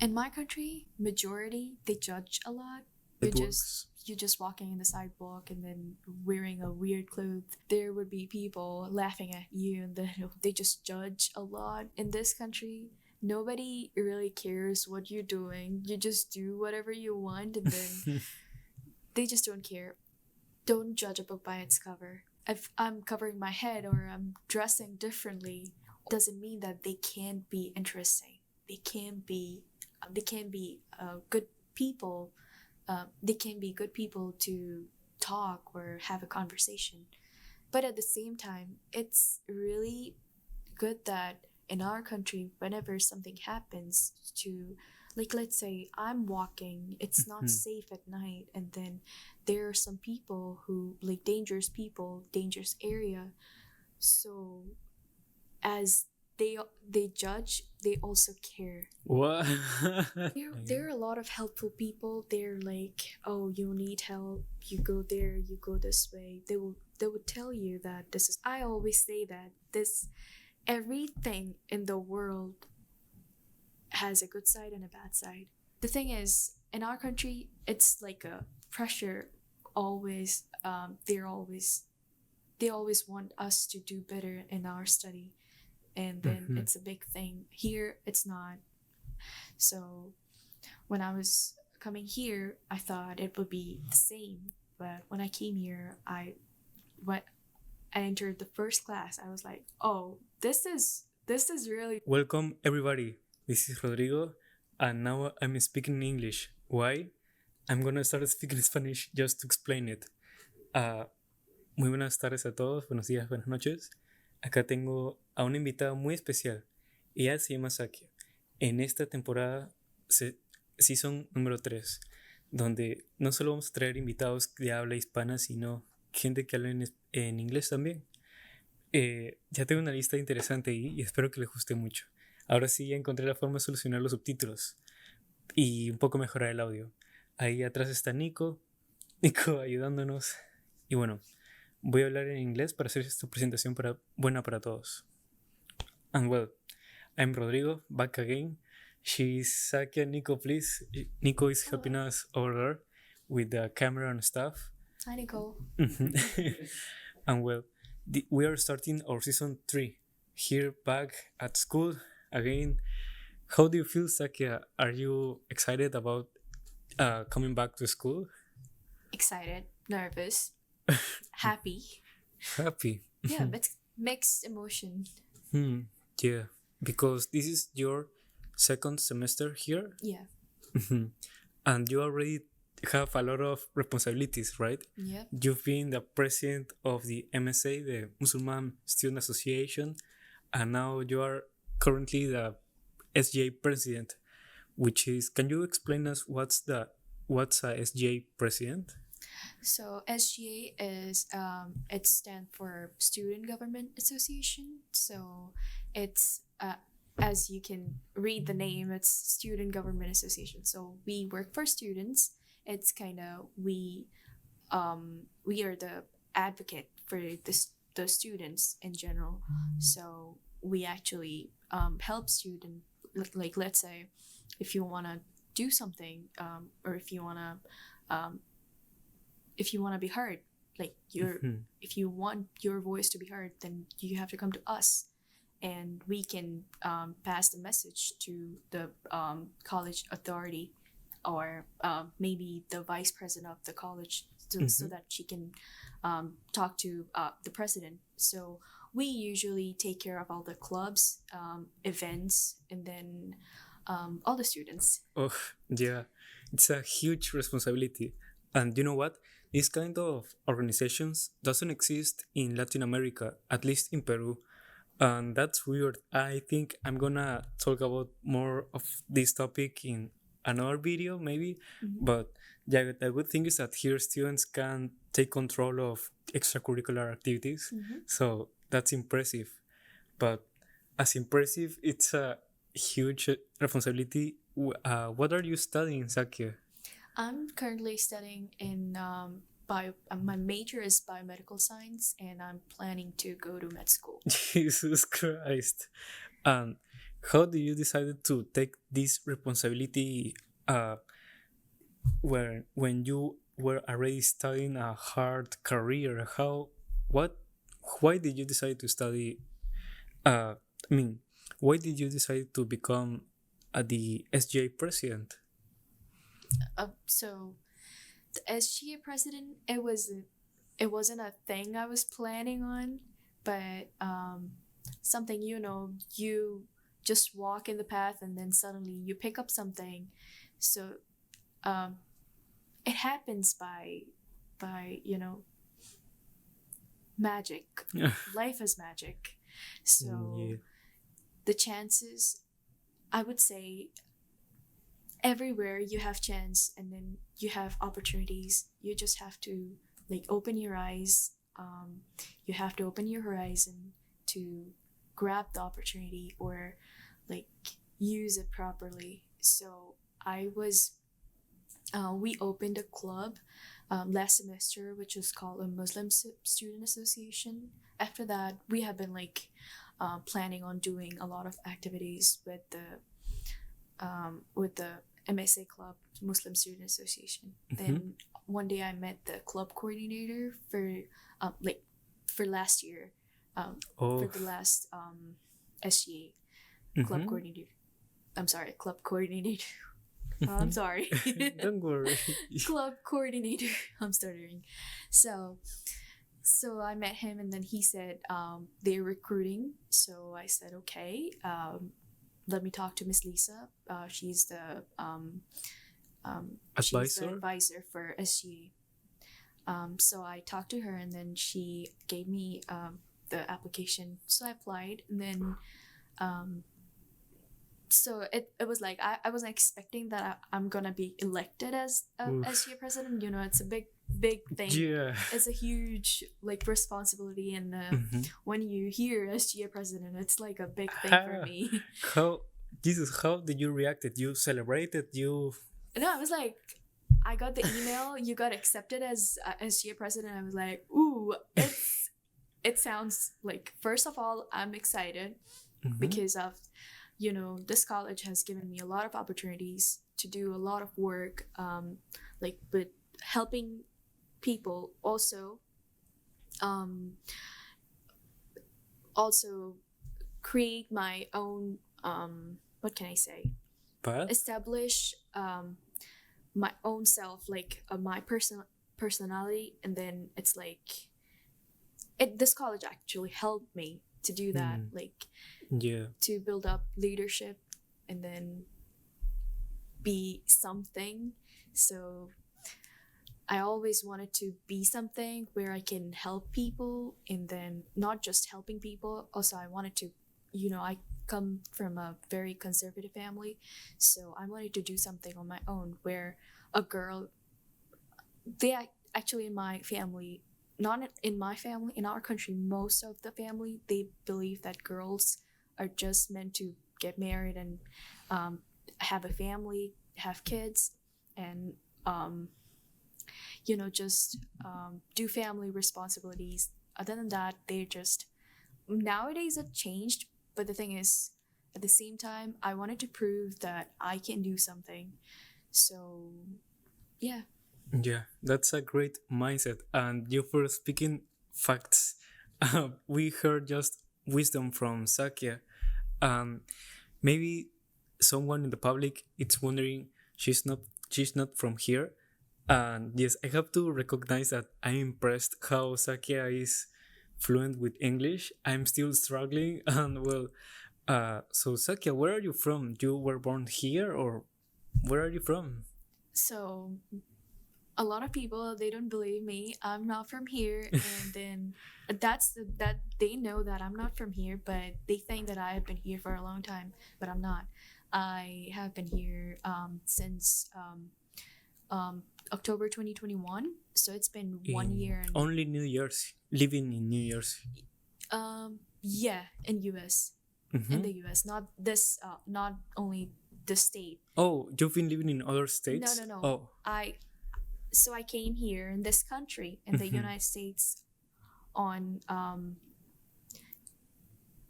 In my country, majority they judge a lot. It works. You're just walking in the sidewalk and then wearing a weird clothes. There would be people laughing at you, and then they just judge a lot. In this country, nobody really cares what you're doing. You just do whatever you want, and then they just don't care. Don't judge a book by its cover. If I'm covering my head or I'm dressing differently, doesn't mean that they can't be interesting. They can be good people. They can be good people to talk or have a conversation. But at the same time, it's really good that in our country, whenever something happens to, like, let's say I'm walking, it's not safe at night, and then there are some people who, like, dangerous people, dangerous area. So as they judge, they also care. What? There are a lot of helpful people. They're like, oh, you need help, you go there, you go this way. They would tell you that this is, I always say that this, everything in the world has a good side and a bad side. The thing is, in our country, it's like a pressure. Always, they always want us to do better in our study, and then it's a big thing. Here, it's not. So, when I was coming here, I thought it would be the same. But when I came here, when I entered the first class, I was like, oh, this is really. Welcome everybody. This is Rodrigo, and now I'm speaking English. Why? I'm gonna start speaking Spanish just to explain it. Muy buenas tardes a todos, buenos días, buenas noches. Acá tengo a una invitada muy especial. Ella se llama Zakia. En esta temporada, season número 3, donde no solo vamos a traer invitados de habla hispana, sino gente que habla en inglés también. Ya tengo una lista interesante ahí y espero que les guste mucho. Ahora sí ya encontré la forma de solucionar los subtítulos y un poco mejorar el audio. Ahí atrás está Nico ayudándonos. Y bueno, voy a hablar en inglés para hacer esta presentación buena para todos. And well, I'm Rodrigo, back again. She's Zakia. Nico, please. Nico is helping us over there with the camera and stuff. Hi, Nicole. And well, we are starting our season 3 here back at school again. How do you feel, Zakia? Are you excited about coming back to school? Excited, nervous, happy. Happy. Yeah, but mixed emotion. Yeah, because this is your second semester here. Yeah. And you already have a lot of responsibilities, right? Yeah. You've been the president of the MSA, the Muslim Student Association, and now you are currently the SGA president, which is, can you explain us what's a SGA president? So SGA is it stands for Student Government Association. So it's as you can read the name, it's Student Government Association. So we work for students. It's kind of we are the advocate for the students in general. So we actually help students. Like, let's say if you want to do something, or if you want to be heard, like if you want your voice to be heard, then you have to come to us, and we can pass the message to the college authority, or maybe the vice president of the college, so that she can talk to the president. So we usually take care of all the clubs, events, and then all the students. Oh, yeah. It's a huge responsibility. And you know what? This kind of organizations doesn't exist in Latin America, at least in Peru. And that's weird. I think I'm gonna talk about more of this topic in another video, maybe. But yeah, the good thing is that here students can take control of extracurricular activities. So that's impressive. But as impressive, it's a huge responsibility. What are you studying, Zakia? I'm currently studying in my major is biomedical science, and I'm planning to go to med school. Jesus Christ. how did you decide to take this responsibility when you were already studying a hard career? What why did you decide to study I mean, why did you decide to become the SGA president? So the SGA president, it wasn't a thing I was planning on, but something, you just walk in the path and then suddenly you pick up something. So um, it happens by magic. Life is magic. So Yeah. the chances, I would say, everywhere you have chance and then you have opportunities, you just have to like open your eyes. You have to open your horizon to grab the opportunity or like use it properly. So I was we opened a club last semester, which was called a Muslim Student Association. After that, we have been like planning on doing a lot of activities with the MSA club, Muslim Student Association. Then one day I met the club coordinator for last year, for the last SGA club coordinator. I'm sorry, club coordinator. I'm sorry. Don't worry. Club coordinator. I'm stuttering. So I met him and then he said they're recruiting. So I said okay. Let me talk to Miss Lisa. She's the advisor for SGA. So I talked to her and then she gave me the application. So I applied and then so it was like I wasn't expecting that I'm gonna be elected as SGA president. It's a big thing. Yeah. It's a huge like responsibility, and when you hear SGA president, it's like a big thing for me. How did you react? Did you celebrated? You No, I was like, I got the email. You got accepted as SGA president. I was like, ooh, it sounds like, first of all, I'm excited because of this college has given me a lot of opportunities to do a lot of work, but helping people also create my own what can I say, establish my own self, like my personality, and then it's like this college actually helped me to do that, to build up leadership and then be something. So I always wanted to be something where I can help people, and then not just helping people, also I wanted to, I come from a very conservative family, so I wanted to do something on my own where a girl, actually in my family, not in my family, in our country, most of the family, they believe that girls are just meant to get married and have a family, have kids, and just do family responsibilities. Other than that, they just, nowadays it changed, but the thing is, at the same time, I wanted to prove that I can do something. So yeah. Yeah, that's a great mindset. And you were speaking facts. We heard just wisdom from Zakia. Maybe someone in the public is wondering, she's not from here. And yes, I have to recognize that I'm impressed how Zakia is fluent with English. I'm still struggling. And well, so Zakia, where are you from? You were born here, or where are you from? So a lot of people, they don't believe me. I'm not from here, and then that they know that I'm not from here, but they think that I have been here for a long time, but I'm not. I have been here since October 2021, so it's been 1 year. And only New Year's, living in New Year's. Yeah, in US, in the US, not this, not only the state. Oh, you've been living in other states? No. Oh. I came here in this country, in the United States, on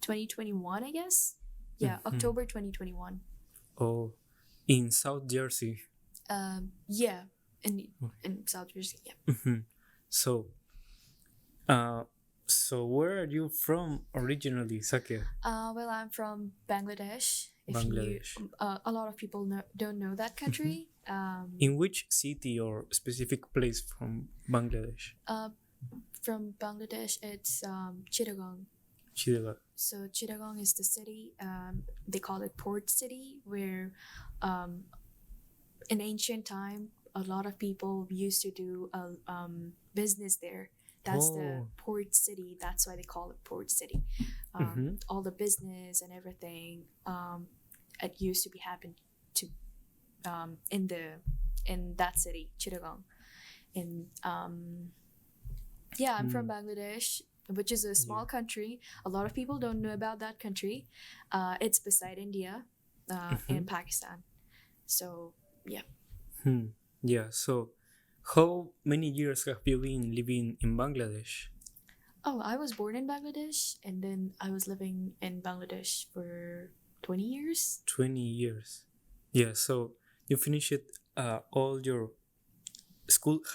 2021, I guess. Yeah, October 2021. Oh, in South Jersey. Yeah, in South Jersey. Yeah. So, so where are you from originally, Zakia? Well, I'm from Bangladesh. If you, Bangladesh. a lot of people don't know that country. In which city or specific place from Bangladesh? From Bangladesh, it's Chittagong. Chittagong. So Chittagong is the city. They call it port city, where in ancient time, a lot of people used to do a business there. That's the port city. That's why they call it port city. All the business and everything, it used to be happened to in that city, Chittagong. And yeah, I'm from Bangladesh, which is a small country. A lot of people don't know about that country. It's beside India and Pakistan. So yeah. Yeah. So, how many years have you been living in Bangladesh? Oh, I was born in Bangladesh, and then I was living in Bangladesh for 20 years. 20 years. Yeah. So you finished all your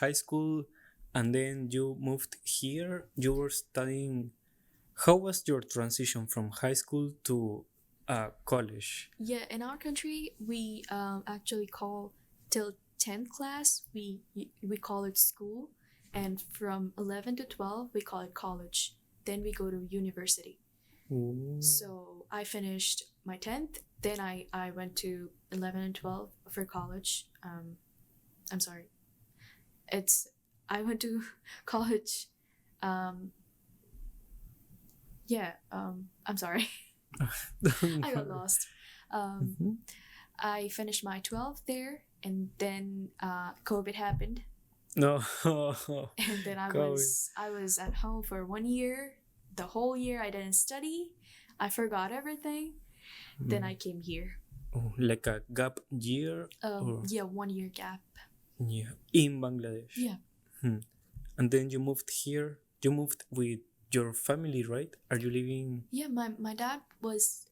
high school, and then you moved here. You were studying. How was your transition from high school to college? Yeah, in our country, we actually call till 10th class, we call it school, and from 11 to 12, we call it college. Then we go to university. Ooh. So I finished my 10th, then I went to 11 and 12 for college. I'm sorry. I went to college. I'm sorry. I got lost. I finished my 12th there, and then COVID happened. No. And then I was at home for 1 year. The whole year I didn't study. I forgot everything. Then I came here. Oh, like a gap year? Yeah, 1 year gap. Yeah, in Bangladesh. Yeah. And then you moved here. You moved with your family, right? Are you living? Yeah, my dad was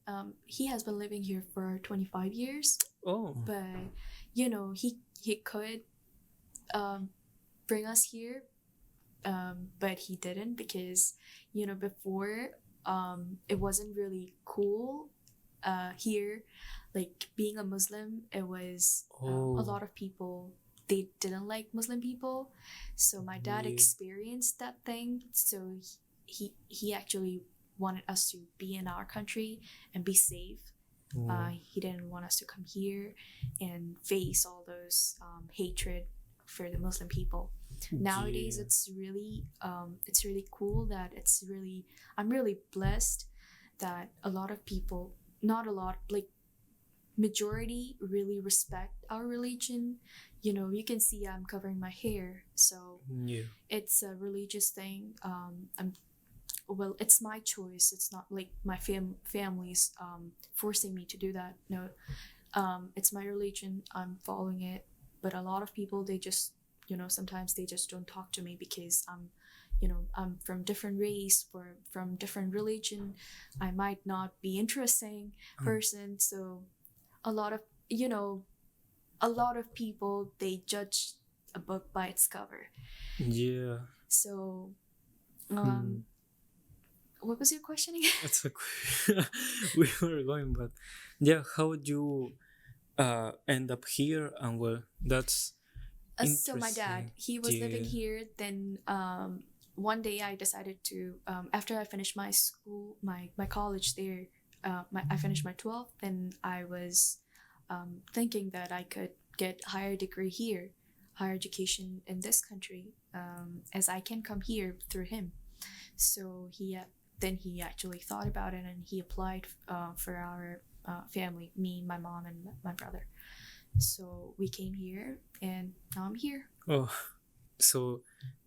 he has been living here for 25 years. Oh. But you know, he could bring us here, but he didn't, because you know, before it wasn't really cool here. Like being a Muslim, it was a lot of people, they didn't like Muslim people. So my dad experienced that thing. So he actually wanted us to be in our country and be safe. He didn't want us to come here and face all those hatred for the Muslim people. Nowadays, it's really cool that I'm really blessed that a lot of people, not a lot, like majority, really respect our religion. You know, you can see I'm covering my hair, so it's a religious thing. Well, it's my choice. It's not like my family's forcing me to do that. No, it's my religion. I'm following it. But a lot of people, they just, you know, sometimes they just don't talk to me because I'm from different race or from different religion. I might not be interesting person. So a lot of people, they judge a book by its cover. Yeah. So what was your question again? That's we were going, but yeah, how would you end up here? And well, that's so my dad, he was living here. Then one day I decided to, after I finished my school, my college there, I finished my 12th, then I was thinking that I could get higher degree here, higher education in this country, as I can come here through him. So he actually thought about it, and he applied for our family, me, my mom, and my brother. So we came here, and now I'm here. Oh, so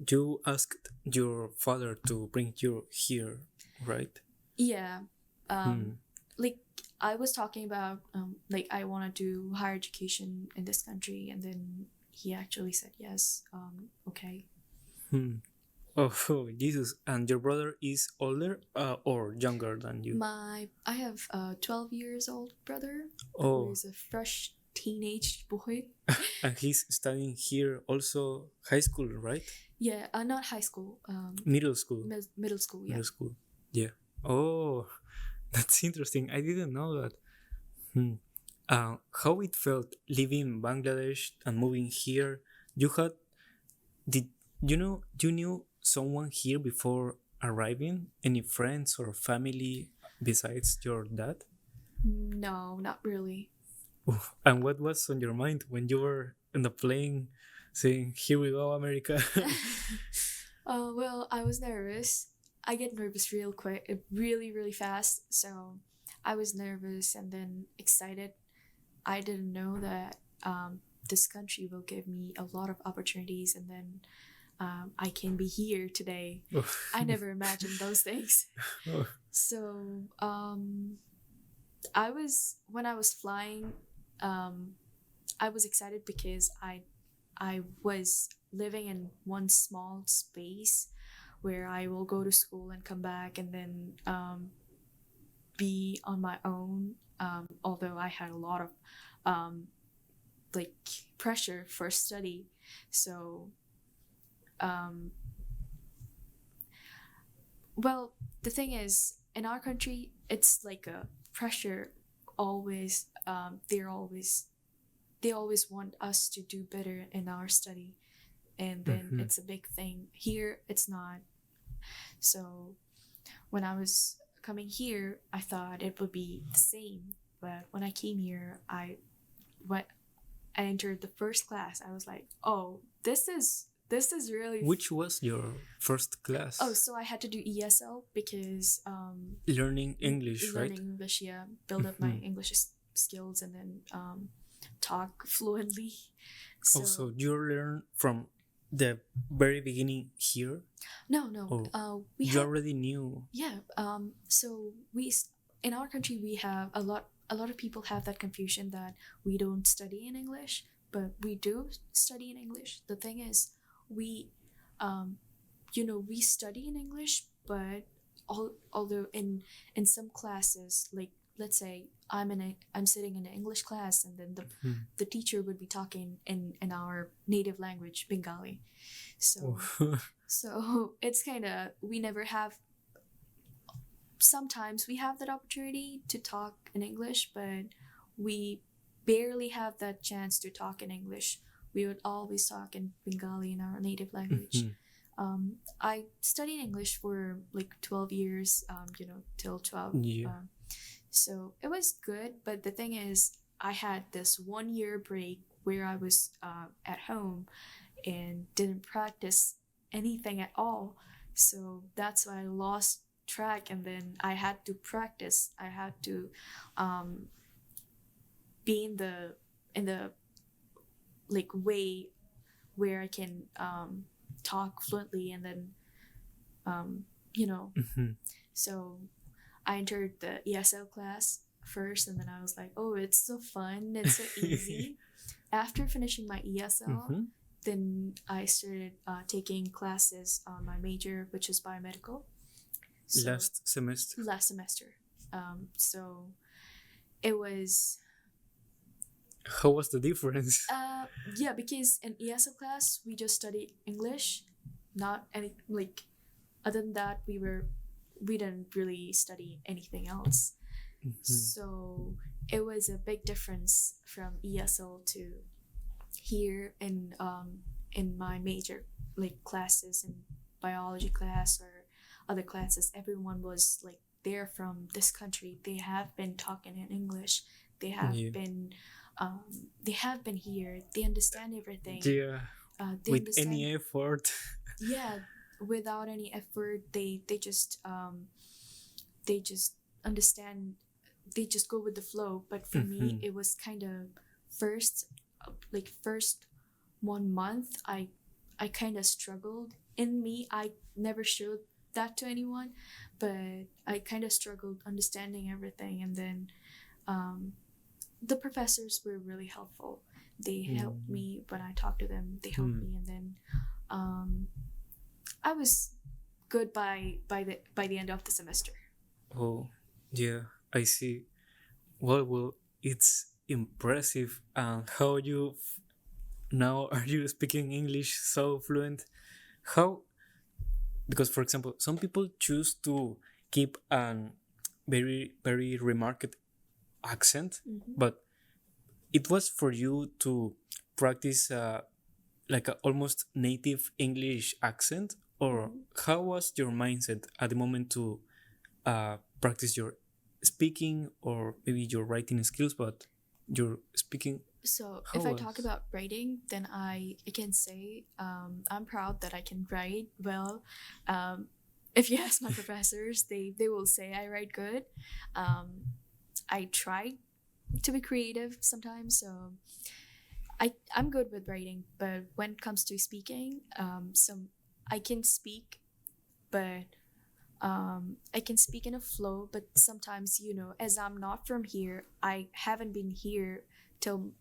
you asked your father to bring you here, right? Yeah. Like I was talking about, like I want to do higher education in this country, and then he actually said yes. Okay. Oh, Jesus. And your brother is older or younger than you? I have a 12 years old brother Oh. who is a fresh teenage boy. And he's studying here also high school, right? Yeah, not high school. Middle school. Middle school. Yeah. Middle school. Yeah. Oh, that's interesting. I didn't know that. How it felt living in Bangladesh and moving here? You had did you knew someone here before arriving? Any friends or family besides your dad? No, not really. Oof. And what was on your mind when you were in the plane saying, "Here we go, America"? Well, I was nervous. I get nervous real quick, really, really fast. So I was nervous and then excited. I didn't know that this country will give me a lot of opportunities, and then I can be here today. I never imagined those things. Oh. So when I was flying, I was excited because I was living in one small space where I will go to school and come back and then be on my own. Although I had a lot of like pressure for study, so well, the thing is, in our country, it's like a pressure. Always, they always want us to do better in our study, and then it's a big thing. Here, it's not. So, when I was coming here, I thought it would be the same. But when I came here, I entered the first class. I was like, oh, this is really. Which was your first class? Oh, so I had to do ESL because learning English, right? Learning English, yeah. Build up my English skills and then talk fluently. So, also, you learn from the very beginning here? No. You already knew. Yeah. So in our country we have a lot of people have that confusion that we don't study in English, but we do study in English. The thing is, we study in English, but although in some classes, like let's say I'm sitting in an English class, and then the teacher would be talking in our native language, Bengali. So so it's kind of, we never have. Sometimes we have that opportunity to talk in English, but we barely have that chance to talk in English. We would always talk in Bengali, in our native language. I studied English for like 12 years, till 12. Yeah. So it was good, but the thing is, I had this 1 year break where I was at home and didn't practice anything at all. So that's why I lost track, and then I had to practice. I had to be in the like way where I can talk fluently, and then so I entered the ESL class first, and then I was like, oh, it's so fun, it's so easy. After finishing my ESL, then I started taking classes on my major, which is biomedical. So, last semester. So it was. How was the difference? Yeah, because in ESL class we just studied English, not any like. Other than that, we didn't really study anything else. So it was a big difference from ESL to here in my major, like classes in biology class or other classes. Everyone was like, they're from this country, they have been talking in English, they have been here, they understand everything. Yeah. With any effort. Yeah, without any effort, they just understand, they just go with the flow. But for me, it was kind of first 1 month, I kind of struggled. In me, I never showed that to anyone, but I kind of struggled understanding everything. And then the professors were really helpful. They helped me when I talked to them. They helped me, and then I was good by the end of the semester. Oh, yeah, I see. Well, it's impressive. And how you now are you speaking English so fluent? How? Because, for example, some people choose to keep an very remarked accent, but it was for you to practice like a almost native English accent, or how was your mindset at the moment to practice your speaking or maybe your writing skills, but your speaking? So How if I talk was? about writing, then I can say I'm proud that I can write well. If you ask my professors, they will say I write good. I try to be creative sometimes, so I'm good with writing. But when it comes to speaking, some I can speak, but I can speak in a flow. But sometimes, as I'm not from here, I haven't been here till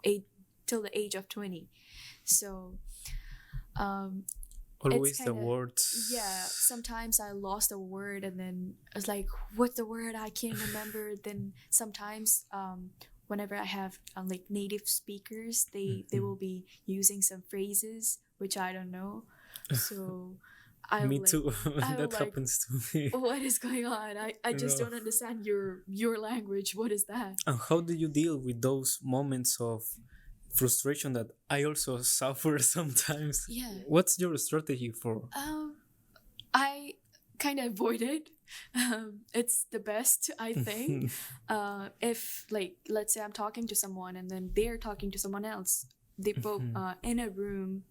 eight till the age of 20. So it's Always the kind of, yeah, words. sometimes I lost a word and then I was like, what's the word? I can't remember. Then sometimes whenever I have like native speakers, they will be using some phrases which I don't know. So Me I'm like, too. I'm That like, happens to me. what is going on? I just No. don't understand your language. What is that? And how do you deal with those moments of frustration that I also suffer sometimes? Yeah. What's your strategy for? Um, I kind of avoid it. It's the best, I think. If like let's say I'm talking to someone and then they're talking to someone else, they both in a room,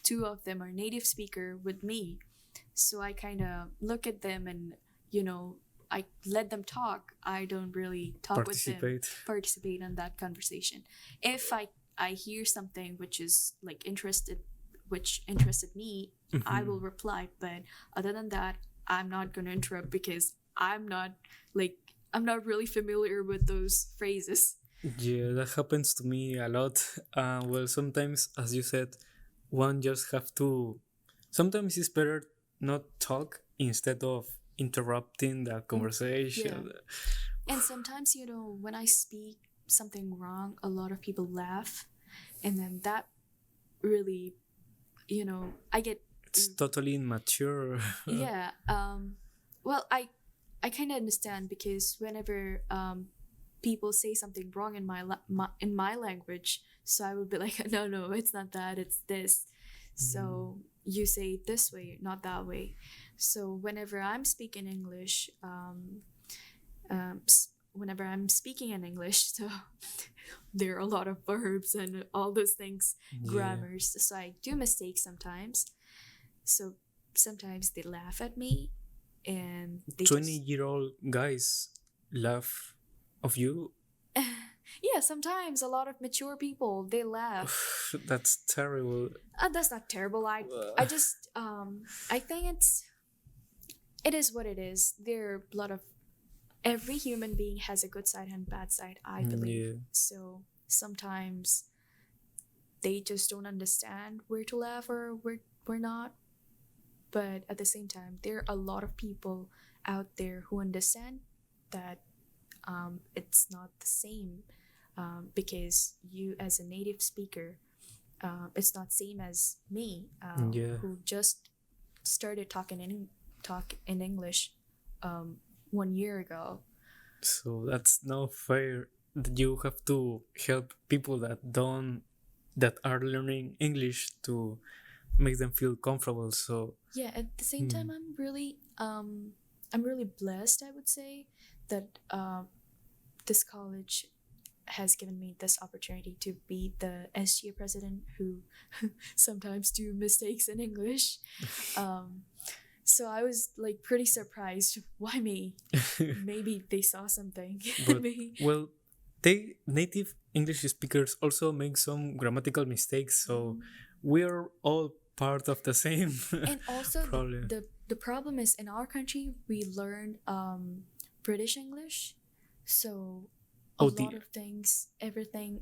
two of them are native speaker with me, so I kind of look at them and I let them talk. I don't really talk with them, Participate. participate in that conversation. If I hear something which is like which interested me, I will reply. But other than that, I'm not gonna interrupt because I'm not really familiar with those phrases. Yeah, that happens to me a lot. Well, sometimes, as you said, one just have to. Sometimes it's better not talk instead of interrupting the Yeah. conversation. And sometimes, when I speak something wrong, a lot of people laugh. And then that really, I get, It's totally immature. yeah. Well, I kind of understand because whenever people say something wrong in in my language, so I would be like, no, it's not that, it's this. So you say it this way, not that way. So whenever I'm speaking English, whenever I'm speaking in English, so there are a lot of verbs and all those things, Yeah. grammars. So I do mistakes sometimes. So sometimes they laugh at me and they 20-year-old guys laugh of you. yeah, sometimes a lot of mature people they laugh. That's terrible. That's not terrible. I just I think it is what it is. There are a lot of every human being has a good side and bad side, I believe. Yeah. So sometimes they just don't understand where to laugh or where we're not. But at the same time, there are a lot of people out there who understand that it's not the same, because you as a native speaker, it's not same as me, Yeah. who just started talk in English 1 year ago. So that's not fair. You have to help people that are learning English to make them feel comfortable. So Yeah, at the same time, I'm really blessed, I would say, that this college has given me this opportunity to be the SGA president who sometimes do mistakes in English. So I was like pretty surprised. Why me? Maybe they saw something. but Maybe. well, they native English speakers also make some grammatical mistakes. So we're all part of the same And also problem. the problem is in our country we learn British English, so a Oh, lot of things, everything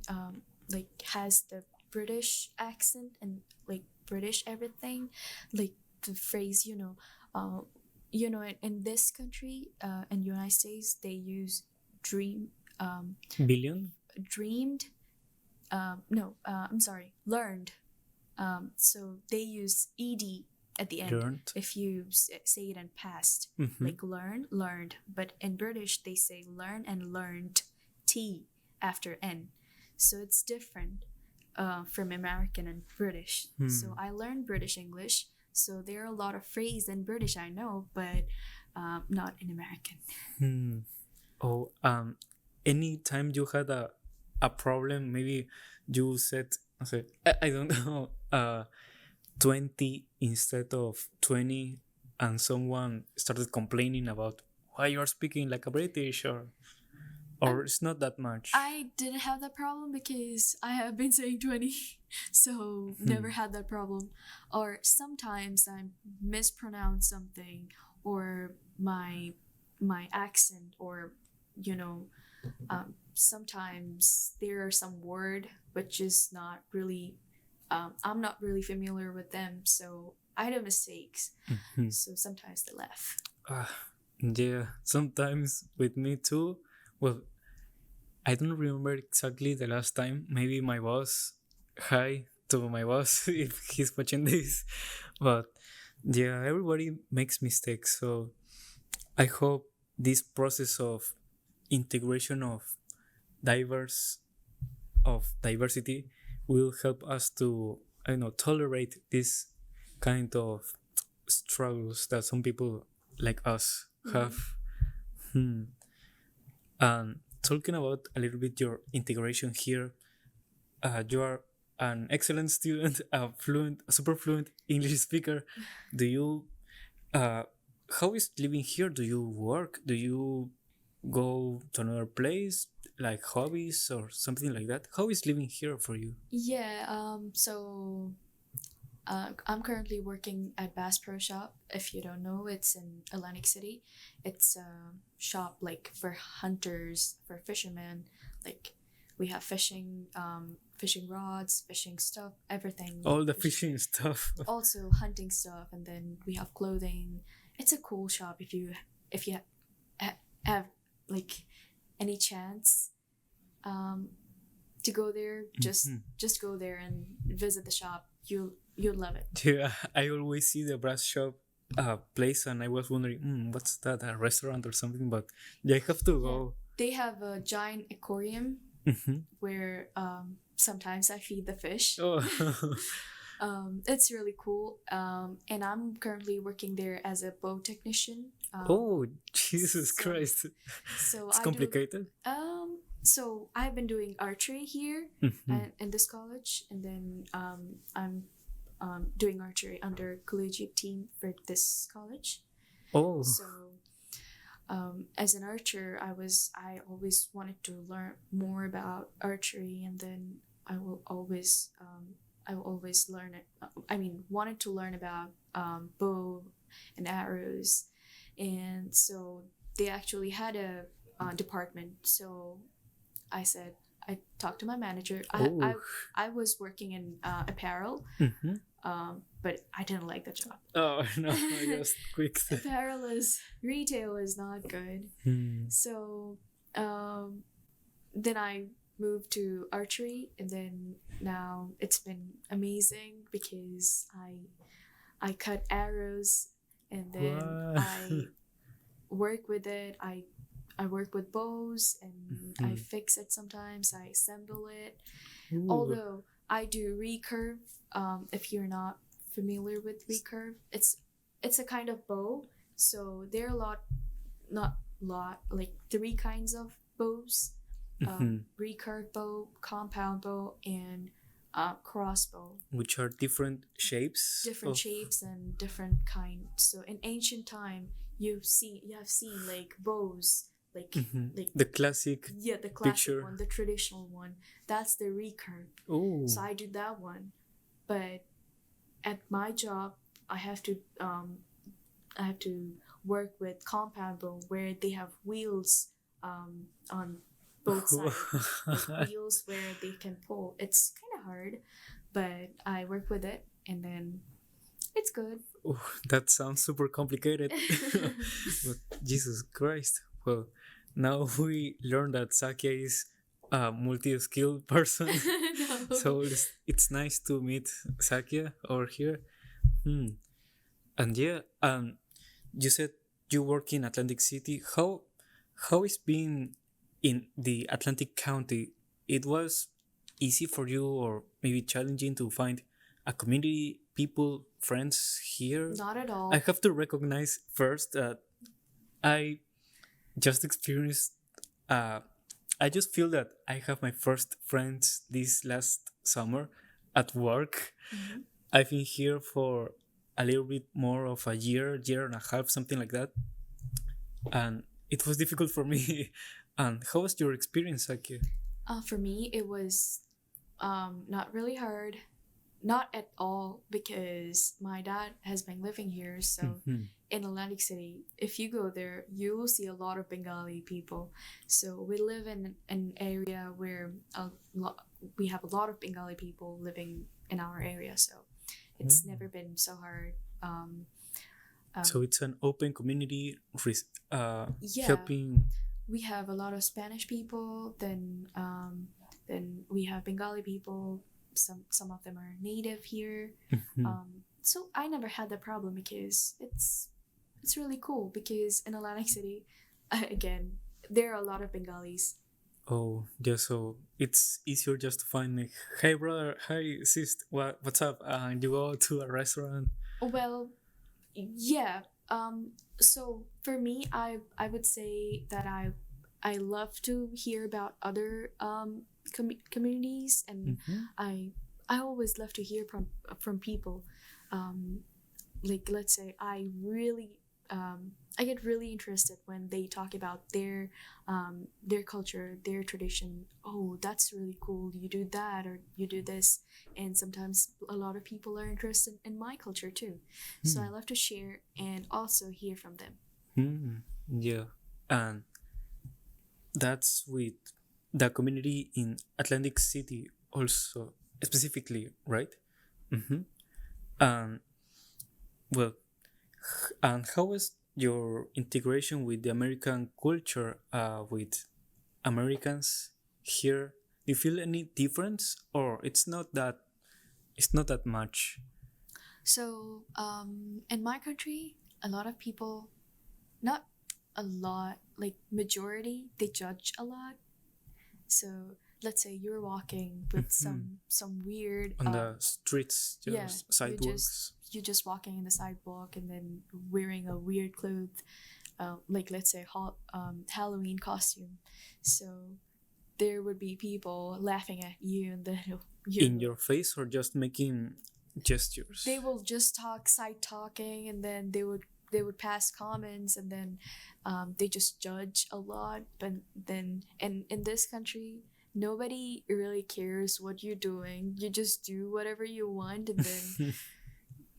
like has the British accent and like British everything, like the phrase, in this country, in United States, they use dream, Billion? dreamed, no, I'm sorry, learned. So they use ed at the end Learned. if you say it in past, like learned. But in British, they say learn and learned, t after n. So it's different from American and British. So I learned British English. So there are a lot of phrases in British I know, but not in American. Oh, any time you had a problem, maybe you said, okay, I don't know, 20 instead of 20, and someone started complaining about why you are speaking like a British, or it's not that much. I didn't have that problem because I have been saying 20, so never had that problem. Or sometimes I mispronounce something, or my accent, or sometimes there are some word which is not really, I'm not really familiar with them, so I do mistakes. So sometimes they laugh. Yeah, sometimes with me too. Well, I don't remember exactly the last time. Maybe my boss, hi to my boss if he's watching this. But yeah, everybody makes mistakes. So I hope this process of integration of diversity will help us to, tolerate this kind of struggles that some people like us have. And talking about a little bit your integration here, you are an excellent student, a super fluent English speaker. Do you, how is living here? Do you work? Do you go to another place, like hobbies or something like that? How is living here for you? Yeah, so I'm currently working at Bass Pro Shop. If you don't know, it's in Atlantic City. It's a shop like for hunters, for fishermen. Like we have fishing rods, fishing stuff, everything. All the fishing stuff. Also hunting stuff, and then we have clothing. It's a cool shop. If you have like any chance to go there, just go there and visit the shop. You'll love it. Yeah, I always see the brass shop place, and I was wondering, what's that, a restaurant or something? But yeah, I have to go. They have a giant aquarium where sometimes I feed the fish. Oh. It's really cool. And I'm currently working there as a bow technician. Oh, Jesus Christ. So it's complicated. So I've been doing archery here in this college, and then I'm doing archery under collegiate team for this college. Oh. So as an archer, I always wanted to learn more about archery, and then I will always learn it. Wanted to learn about bow and arrows, and so they actually had a department. So I talked to my manager. I was working in apparel, but I didn't like the job. Oh no, I just quit. Retail is not good. So then I moved to archery, and then now it's been amazing because I cut arrows, and then I work with it. I work with bows, and I fix it sometimes. I assemble it. Ooh. Although I do recurve. If you're not familiar with recurve, it's a kind of bow. So there are like 3 kinds of bows: recurve bow, compound bow, and crossbow. Which are different shapes. Different shapes and different kinds. So in ancient time, you have seen like bows. Like the classic picture. One, the traditional one. That's the recurve. Oh. So I do that one, but at my job, I have to work with compound bow, where they have wheels on both sides, like wheels where they can pull. It's kind of hard, but I work with it, and then it's good. Oh, that sounds super complicated. But Jesus Christ. Well, now we learned that Zakia is a multi-skilled person. No. So it's nice to meet Zakia over here. Hmm. And yeah, you said you work in Atlantic City. How is being in the Atlantic County? It was easy for you, or maybe challenging to find a community, people, friends here? Not at all. I have to recognize first that I just experienced. I just feel that I have my first friends this last summer at work. Mhm. I've been here for a little bit more of a year and a half, something like that, and it was difficult for me. And how was your experience, Aki? For me, it was not really hard, not at all, because my dad has been living here. So Mhm. in Atlantic City, if you go there, you will see a lot of Bengali people. So we live in an area where we have a lot of Bengali people living in our area. So it's Mm. never been so hard. So it's an open community, Yeah. helping. We have a lot of Spanish people. Then we have Bengali people. Some of them are native here. Mhm. So I never had that problem because it's really cool. Because in Atlantic City, again, there are a lot of Bengalis. Oh, yeah. So it's easier just to find like, hey brother, hey sis, what's up? And you go to a restaurant. Well, yeah. So for me, I would say that I love to hear about other communities, and Mhm. I always love to hear from people. Like, let's say I get really interested when they talk about their culture, their tradition. Oh, that's really cool. You do that or you do this, and sometimes a lot of people are interested in my culture too. So I love to share and also hear from them. Yeah, and that's with the community in Atlantic City also specifically, right? Mm-hmm. And well, and how was your integration with the American culture, with Americans here? Do you feel any difference, or it's not that much? So in my country, a lot of people, not a lot, like majority, they judge a lot. So let's say you're walking with some weird On the streets, yeah, just you sidewalks. just walking in the sidewalk and then wearing a weird clothes, like let's say Halloween costume. So there would be people laughing at you, and then In your face, or just making gestures? they will just talk side talking, and then they would pass comments, and then they just judge a lot. But then in this country, nobody really cares what you're doing. You just do whatever you want, and then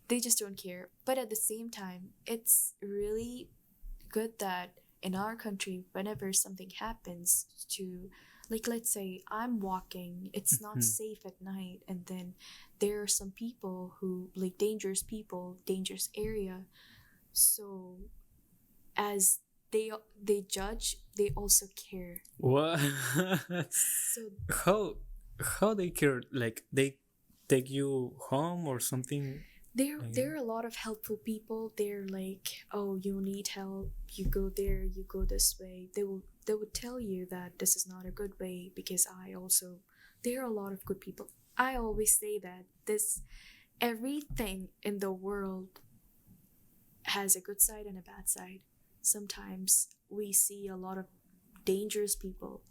they just don't care. But at the same time, it's really good that in our country, whenever something happens to, like, let's say I'm walking, it's not safe at night, and then there are some people who, like, dangerous people, dangerous area. So as they judge, they also care. What? So how how they care? Like they take you home or something? there are a lot of helpful people. They're like, oh, you need help, you go there, you go this way. They would tell you that this is not a good way, because there are a lot of good people. I always say that everything in the world has a good side and a bad side. Sometimes we see a lot of dangerous people.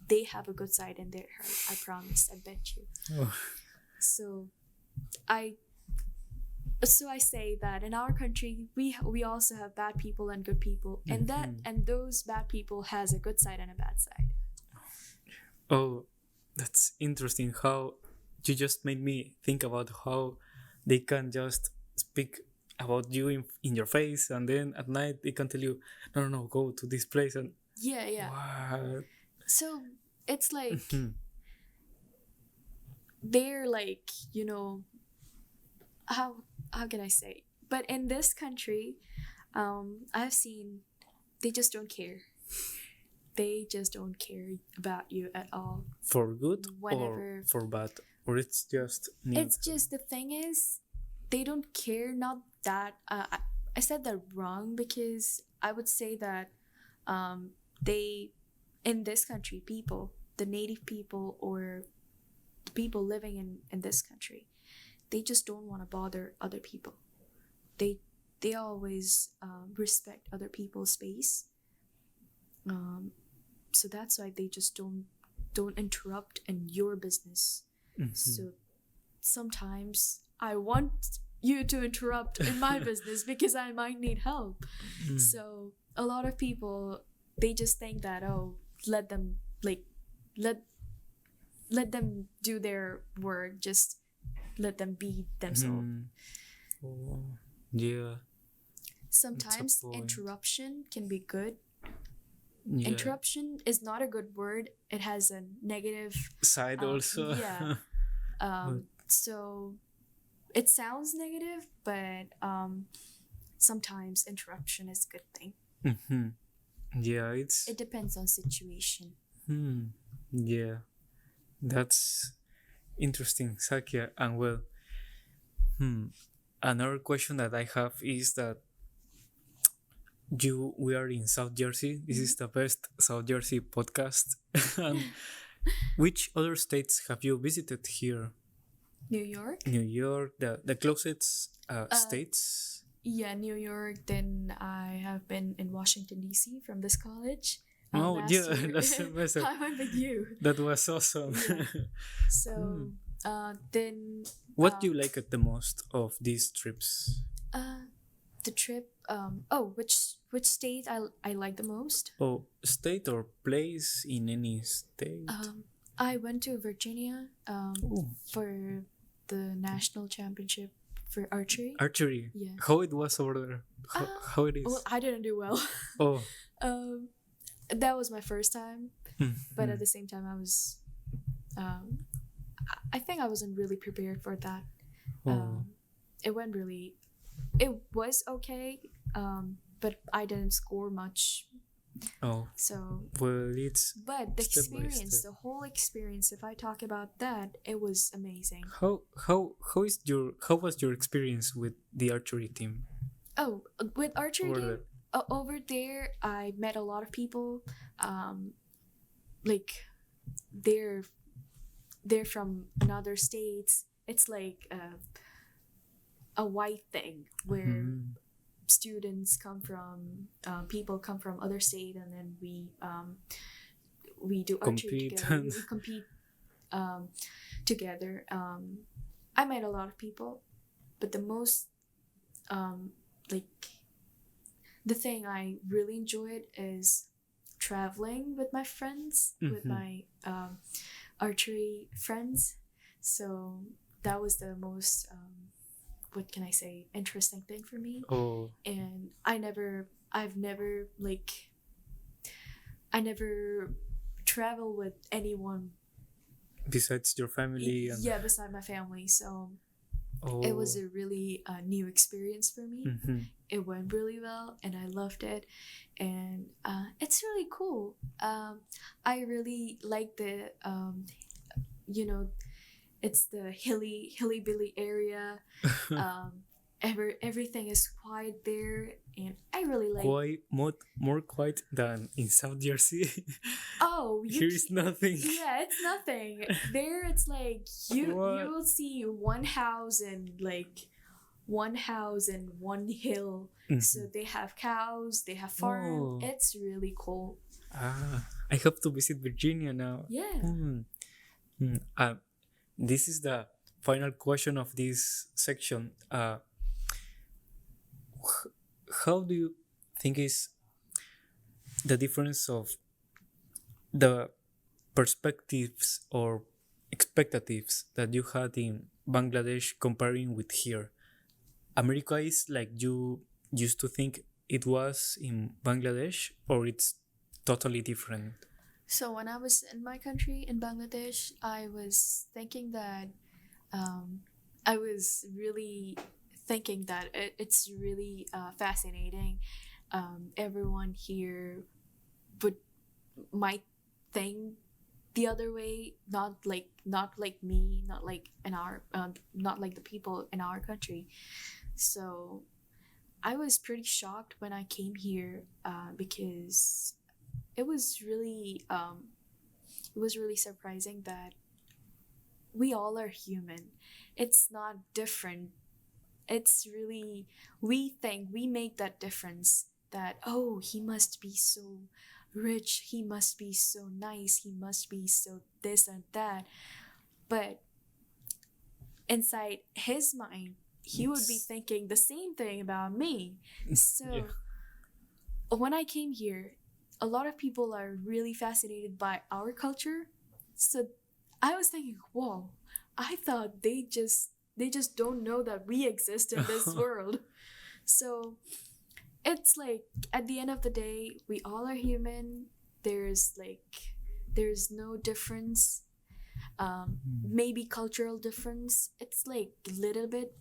They have a good side in their heart. I promise. I bet you. Oh. So I I say that in our country we also have bad people and good people, and those bad people has a good side and a bad side. Oh, that's interesting. How you just made me think about how they can just speak about you in your face, and then at night they can tell you, no, go to this place, and Yeah. what? So it's like they're like, how can I say? But in this country, I've seen they just don't care. They just don't care about you at all. For good Whenever or for bad? Or it's just it's just the thing is, they don't care. Not that I said that wrong, because I would say that they in this country, people, the native people or the people living in this country, they just don't want to bother other people. They always respect other people's space. So that's why they just don't interrupt in your business. So sometimes I want you to interrupt in my business because I might need help. So a lot of people, they just think that, oh, let them let them do their work, just let them be themselves. Oh, yeah. Sometimes point. interruption can be good. Yeah. Interruption is not a good word. It has a negative Side also. Yeah. So it sounds negative, but sometimes interruption is a good thing. Yeah, it depends on situation. Yeah, that's interesting, Zakia. And well, another question that I have is that we are in South Jersey. This is the best South Jersey podcast. And which other states have you visited here? New York. New York, the closest states. Yeah, New York. Then I have been in Washington D.C. from this college. Last semester. I went with you. That was awesome. Yeah. So then. What do you like at the most of these trips? The trip. Which state I like the most? Oh, state or place in any state? I went to Virginia. For the national championship for archery. Archery. Yeah. How it was over there? How it is? Well, I didn't do well. Oh. That was my first time, but at the same time, I was. I think I wasn't really prepared for that. It was okay, but I didn't score much. Oh. So. Well, But the experience, the whole experience, if I talk about that, it was amazing. How was your experience with the archery team? Oh, with archery team? Over there, I met a lot of people. Like, they're from another states. It's like a white thing where students come from, people come from other state, and then we do archery together. We compete together. I met a lot of people, but the most the thing I really enjoyed is traveling with my friends, with my archery friends. So that was the most what can I say, interesting thing for me. And I never travel with anyone besides your family. Yeah, beside my family. So it was a really new experience for me. It went really well, and I loved it, and it's really cool. I really like the it's the hilly-billy area. Everything is quiet there, and I really like more quiet than in South Jersey. Here is nothing. Yeah, it's nothing. There it's like you will see one house and one hill. So they have cows, they have farm. It's really cool. I have to visit Virginia now. Yeah. This is the final question of this section. How do you think is the difference of the perspectives or expectatives that you had in Bangladesh comparing with here? America is like you used to think it was in Bangladesh, or it's totally different? So when I was in my country, in Bangladesh, I was thinking that I was really thinking that it's really fascinating. Everyone here would might think the other way, not like me, not like in our not like the people in our country. So I was pretty shocked when I came here, because it was really surprising that we all are human. It's not different. It's really, we think we make that difference that, oh, he must be so rich, he must be so nice, he must be so this and that. But inside his mind, he would be It's thinking the same thing about me. yeah. So when I came here, a lot of people are really fascinated by our culture. So I was thinking, whoa, I thought they just don't know that we exist in this world. So it's like at the end of the day, we all are human. There's no difference. Maybe cultural difference. It's like little bit.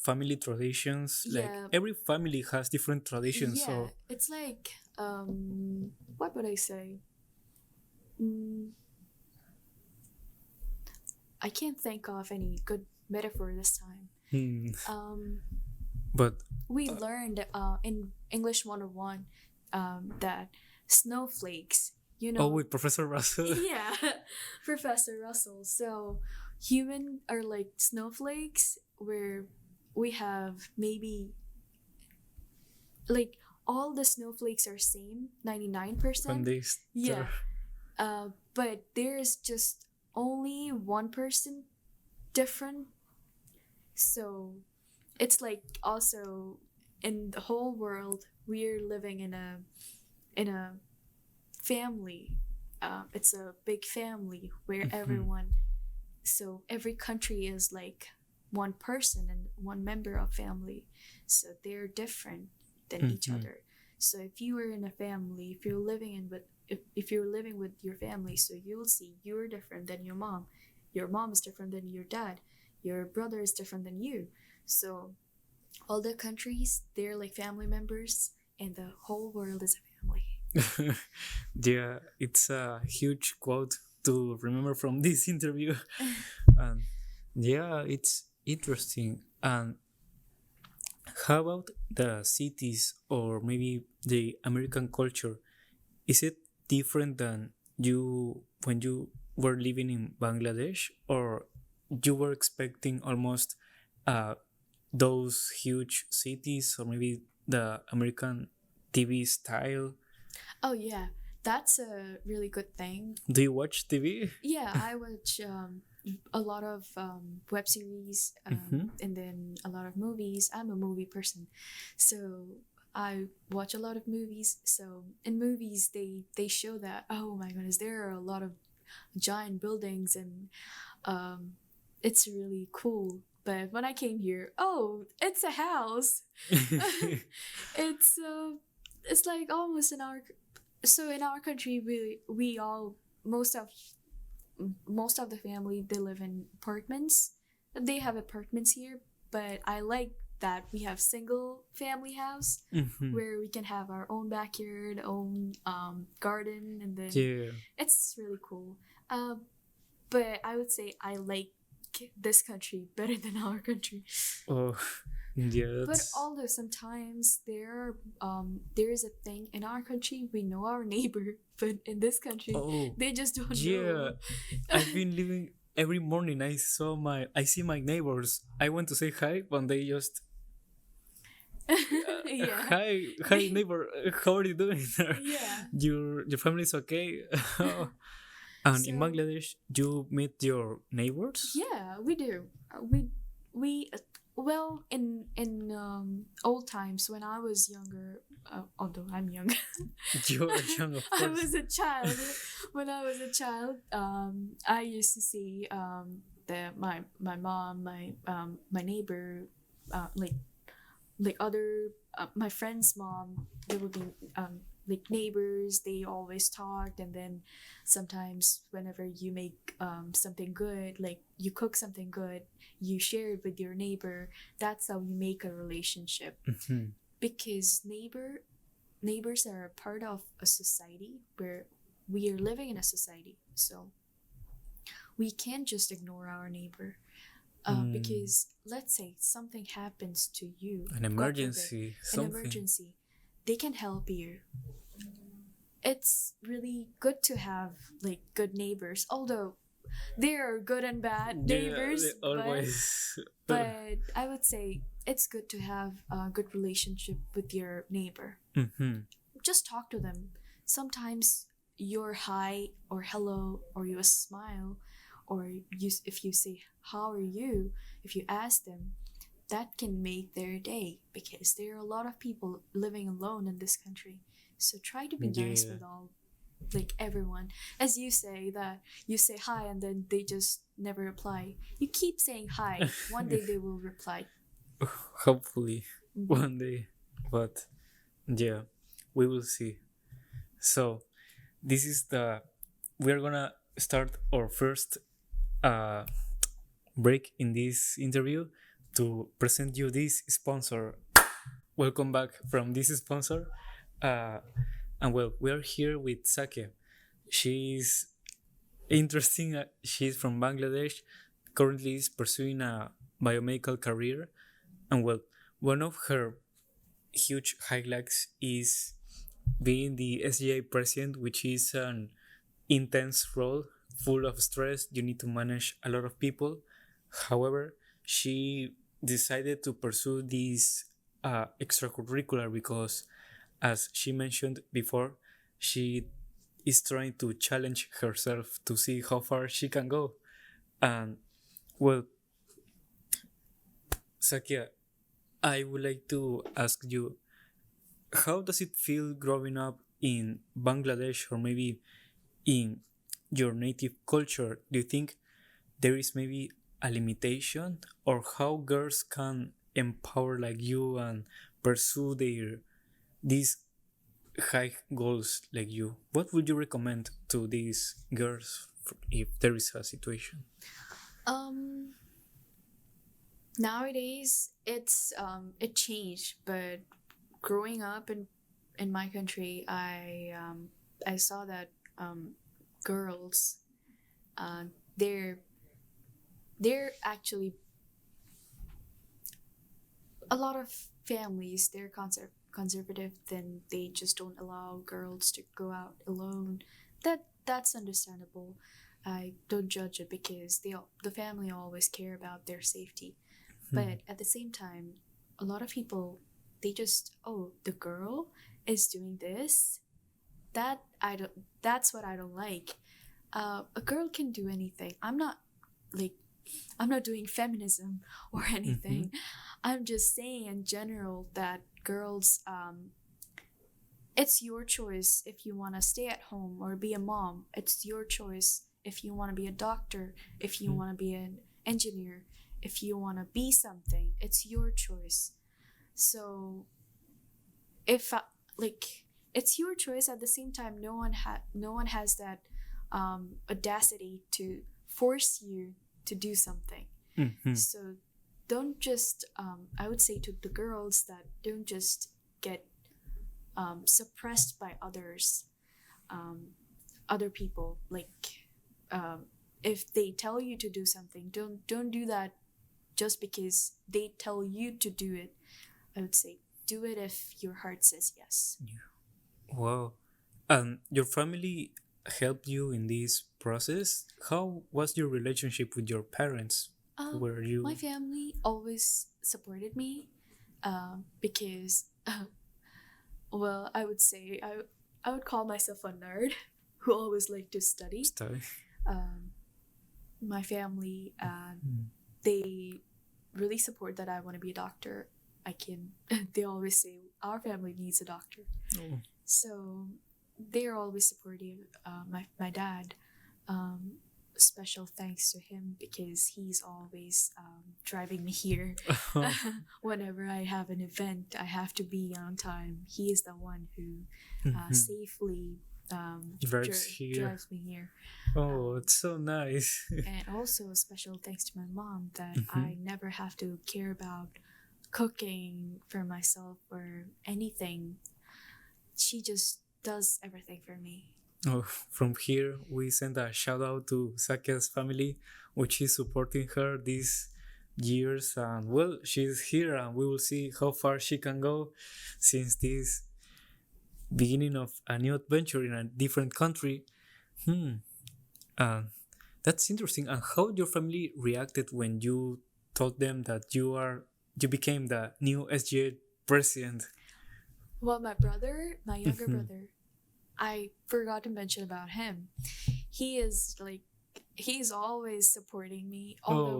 Family traditions, like Yeah, every family has different traditions, yeah. so It's like what would I say? Mm, I can't think of any good metaphor this time. hmm, Um, but we learned in English 101 that snowflakes, you oh, know, with Professor Russell. yeah, Professor Russell. So human are like snowflakes where we have maybe like all the snowflakes are same, When 99%. they start, Yeah. But there's just only 1% different. So it's like also in the whole world we're living in a family. It's a big family where everyone, so every country is like one person and one member of family, so they're different than each other. So if you are in a family, if you're living in with if you're living with your family, so you'll see you're different than your mom is different than your dad, your brother is different than you. So all the countries, they're like family members, and the whole world is a family. yeah, it's a huge quote to remember from this interview, and yeah, it's interesting. And how about the cities or maybe the American culture? Is it different than you when you were living in Bangladesh, or you were expecting almost uh, those huge cities, or maybe the American TV style? Oh yeah, that's a really good thing. Do you watch TV? Yeah, I watch a lot of web series, Mm-hmm. and then a lot of movies. I'm a movie person, so I watch a lot of movies. So in movies, they show that, oh my goodness, there are a lot of giant buildings, and um, it's really cool. But when I came here, oh, it's a house. it's it's like almost in our, so in our country we all, most of the family, they live in apartments. They have apartments here, but I like that we have single family house Mm-hmm. where we can have our own backyard, own garden, and then Yeah. it's really cool. Um, but I would say I like this country better than our country. Oh, yeah. But That's although sometimes there is a thing in our country, we know our neighbor, but in this country oh, they just don't yeah. know. I've been living every morning. I see my neighbors. I want to say hi, but they just Yeah. hi neighbor. How are you doing? Yeah. Your family is okay? And in So Bangladesh, you meet your neighbors. yeah, we do. We well, in old times when I was younger, although I'm young, You are young, of I course. was a child. When I was a child, I used to see my mom, my neighbor, like other my friend's mom. They would be like neighbors, they always talked, and then sometimes whenever you make something good, like you cook something good, you share it with your neighbor. That's how you make a relationship. Because neighbors are a part of a society where we are living in a society, so we can't just ignore our neighbor. Because let's say something happens to you, An God forbid, emergency, an something. emergency, they can help you. It's really good to have like good neighbors, although there are good and bad neighbors, Yeah, they always. but I would say it's good to have a good relationship with your neighbor. Just talk to them. Sometimes your hi or hello or your smile, or if you say how are you, if you ask them, that can make their day, because there are a lot of people living alone in this country. So try to be nice Yeah. with all, like everyone. As you say that you say hi and then they just never reply. You keep saying hi. One day they will reply. Hopefully, one day. But yeah, we will see. So, this is we're gonna start our first break in this interview to present you this sponsor. Welcome back from this sponsor. And well, we're here with Zakia. She's interesting. She's from Bangladesh. Currently is pursuing a biomedical career. And well, one of her huge highlights is being the SGA president, which is an intense role full of stress. You need to manage a lot of people. However, she decided to pursue this extracurricular because, as she mentioned before, she is trying to challenge herself to see how far she can go. And well, Zakia, I would like to ask you, how does it feel growing up in Bangladesh, or maybe in your native culture? Do you think there is maybe a limitation, or how girls can empower like you and pursue these high goals like you? What would you recommend to these girls if there is a situation? Nowadays it changed, but growing up in my country, I saw that girls, they're actually, a lot of families, they're conservative, then they just don't allow girls to go out alone. That's understandable. I don't judge it, because the family always care about their safety. But at the same time, a lot of people, they just, oh, the girl is doing this. That's what I don't like. A girl can do anything. I'm not doing feminism or anything. I'm just saying in general that girls, it's your choice if you want to stay at home or be a mom. It's your choice if you want to be a doctor, if you want to be an engineer, if you want to be something. It's your choice. So if it's your choice, at the same time, no one has that audacity to force you to do something. So don't just I would say to the girls that don't just get suppressed by other people. Like if they tell you to do something, don't do that just because they tell you to do it. I would say do it if your heart says yes. Wow. Your family helped you in this process? How was your relationship with your parents? Were you... My family always supported me because well, I would say I would call myself a nerd who always liked to study. My family, they really support that I want to be a doctor. They always say our family needs a doctor. So they're always supportive. My dad, special thanks to him because he's always driving me here. Whenever I have an event, I have to be on time. He is the one who safely drives me here. Oh, it's so nice. And also a special thanks to my mom that I never have to care about cooking for myself or anything. She just does everything for me. Oh, from here, we send a shout out to Zakia's family, which is supporting her these years. And well, she's here, and we will see how far she can go since this beginning of a new adventure in a different country. That's interesting. And how your family reacted when you told them that you became the new SGA president? Well, my brother, my younger brother, I forgot to mention about him. He's always supporting me. Although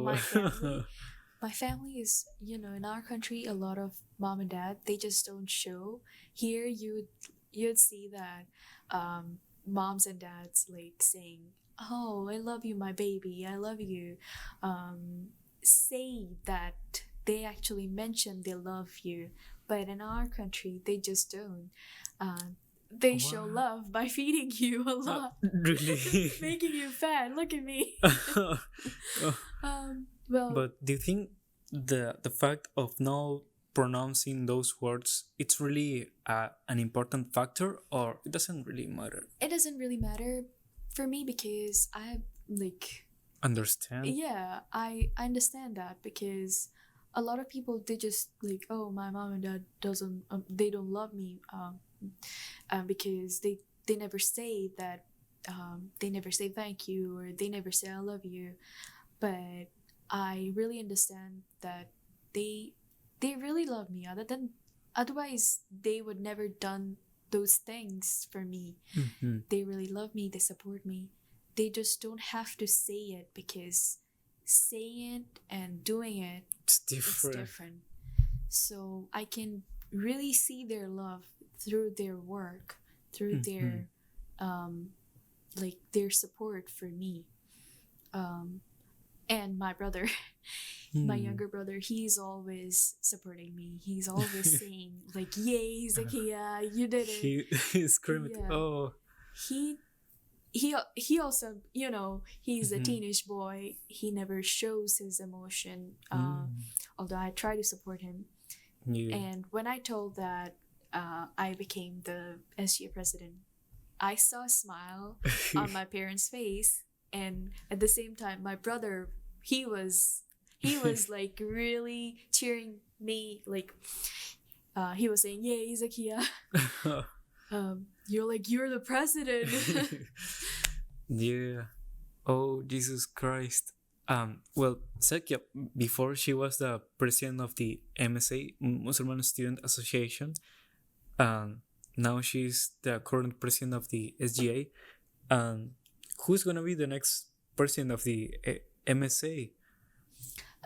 my family is, in our country, a lot of mom and dad, they just don't show. Here, you'd see that moms and dads like saying, "Oh, I love you, my baby. I love you." Say that they actually mention they love you, but in our country, they just don't. They show love by feeding you a lot. Really? Making you fat. Look at me. Well, but do you think the fact of not pronouncing those words, it's really an important factor, or it doesn't really matter? It doesn't really matter for me because I understand. Yeah, I understand that because a lot of people, they just like, oh, my mom and dad they don't love me because they never say that, they never say thank you, or they never say I love you. But I really understand that they really love me. Otherwise they would never done those things for me. They really love me, they support me. They just don't have to say it, because saying it and doing it, it's different. So I can really see their love through their work, through their their support for me. And my brother, my younger brother, he's always supporting me. He's always saying like, "Yay, Zakia, you did it." He's screaming. Yeah. Oh. He also, he's a teenage boy. He never shows his emotion, although I try to support him. And when I told that I became the SGA president, I saw a smile on my parents' face, and at the same time, my brother, he was like really cheering me. Like he was saying, "Yay, Zakia." You're the president. Yeah. Oh, Jesus Christ. Well, Zakia, before she was the president of the MSA, Muslim Student Association, now she's the current president of the SGA. Who's gonna be the next president of the MSA?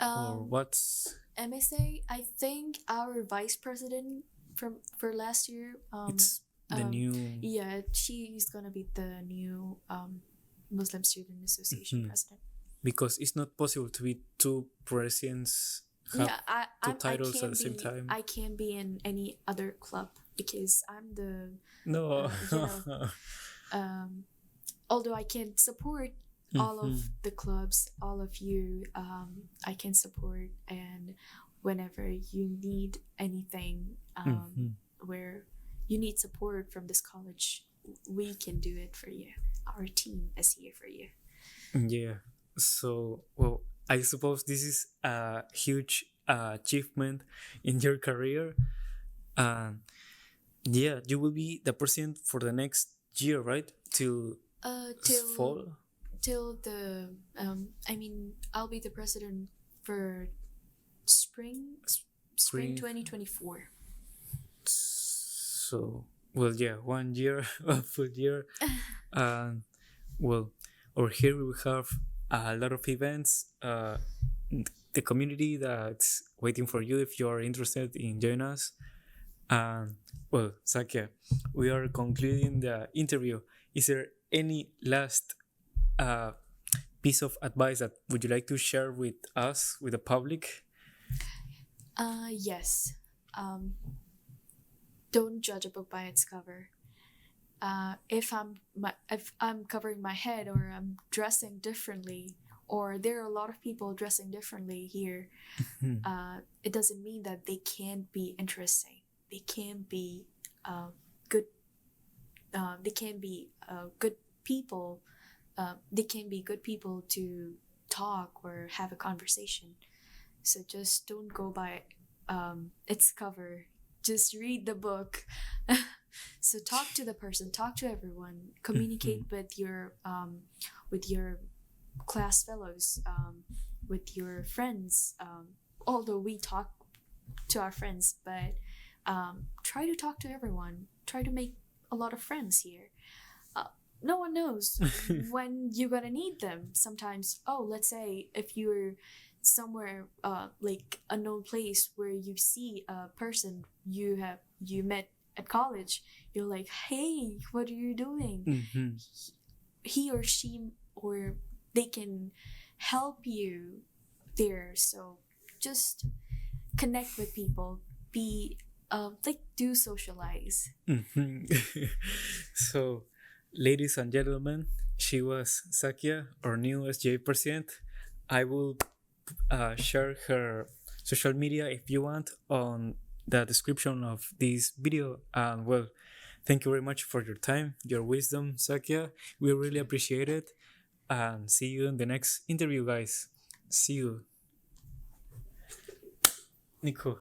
Or what's MSA? I think our vice president for last year. It's the new. Yeah, she's gonna be the new Muslim Student Association president. Because it's not possible to be two presidents. Two titles at the same time. I can't be in any other club because I'm the no. Although I can support all of the clubs, all of you, I can support, and whenever you need anything, where you need support from this college, we can do it for you. Our team is here for you. Yeah. So, well, I suppose this is a huge achievement in your career. Yeah, you will be the president for the next year, right? Till fall? Till I'll be the president for spring 2024. So, well, yeah, 1 year, a full year. Well, over here we will have a lot of events. The community that's waiting for you if you're interested in joining us. Well, Zakia, we are concluding the interview. Is there any last piece of advice that would you like to share with us, with the public? Yes. Don't judge a book by its cover. If I'm covering my head, or I'm dressing differently, or there are a lot of people dressing differently here, it doesn't mean that they can't be interesting. They can be good. They can be good people. They can be good people to talk or have a conversation. So just don't go by its cover. Just read the book. So talk to the person, talk to everyone, communicate with your class fellows, with your friends. Although we talk to our friends, but try to talk to everyone. Try to make a lot of friends here. No one knows when you're gonna need them. Sometimes, let's say if you're somewhere like a known place where you see a person you met at college, you're like, hey, what are you doing? He or she, or they can help you there. So just connect with people, be do socialize. So, ladies and gentlemen, she was Zakia, our new SGA president. I will share her social media, if you want, on the description of this video. And well, thank you very much for your time, your wisdom, Zakia. We really appreciate it. And see you in the next interview, guys. See you. Nico.